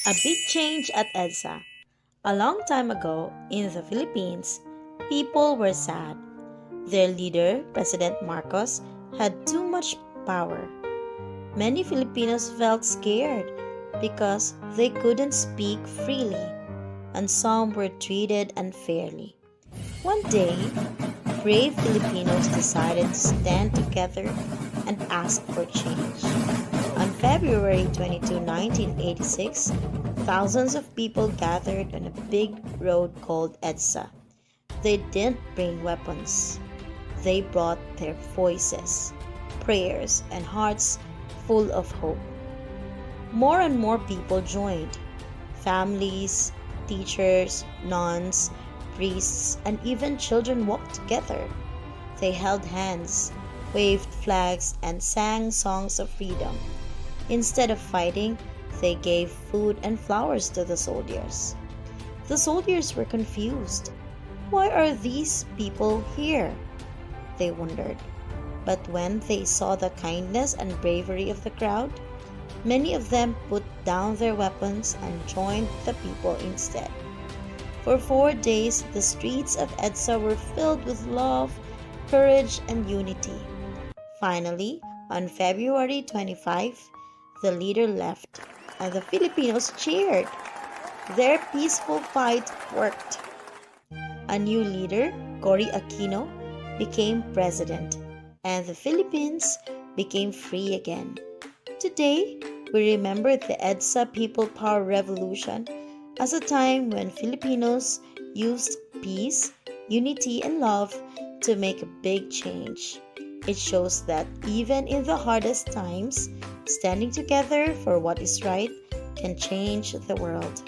A big change at EDSA. A long time ago, in the Philippines, people were sad. Their leader, President Marcos, had too much power. Many Filipinos felt scared because they couldn't speak freely, and some were treated unfairly. One day, brave Filipinos decided to stand together and ask for change. On February 22, 1986, thousands of people gathered on a big road called EDSA. They didn't bring weapons. They brought their voices, prayers, and hearts full of hope. More and more people joined. Families, teachers, nuns, priests, and even children walked together. They held hands, waved flags, and sang songs of freedom. Instead of fighting, they gave food and flowers to the soldiers. The soldiers were confused. Why are these people here? They wondered. But when they saw the kindness and bravery of the crowd, many of them put down their weapons and joined the people instead. For 4 days, the streets of EDSA were filled with love, courage, and unity. Finally, on February 25, the leader left, and the Filipinos cheered. Their peaceful fight worked. A new leader, Cory Aquino, became president, and the Philippines became free again. Today, we remember the EDSA People Power Revolution as a time when Filipinos used peace, unity, and love to make a big change. It shows that even in the hardest times, standing together for what is right can change the world.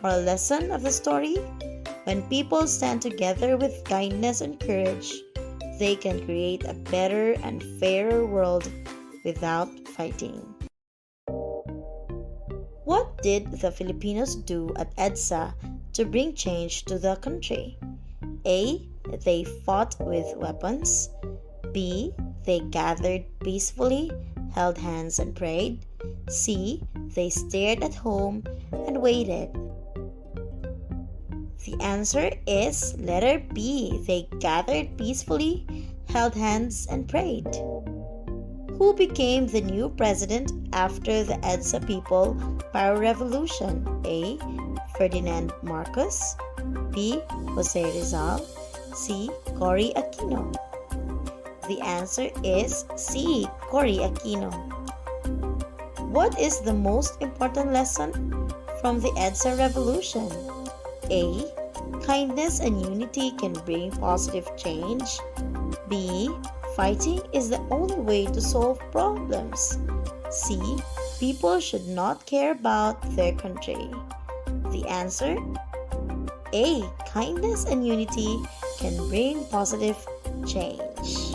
Moral lesson of the story? When people stand together with kindness and courage, they can create a better and fairer world without fighting. What did the Filipinos do at EDSA to bring change to the country? A. They fought with weapons. B. They gathered peacefully, held hands and prayed. C. They stayed at home and waited. The answer is letter B. They gathered peacefully, held hands and prayed. Who became the new president after the EDSA People Power Revolution? A. Ferdinand Marcos. B. Jose Rizal. C. Cory Aquino. The answer is C. Cory Aquino. What is the most important lesson from the EDSA Revolution? A. Kindness and unity can bring positive change. B. Fighting is the only way to solve problems. C. People should not care about their country. The answer? A. Kindness and unity can bring positive change.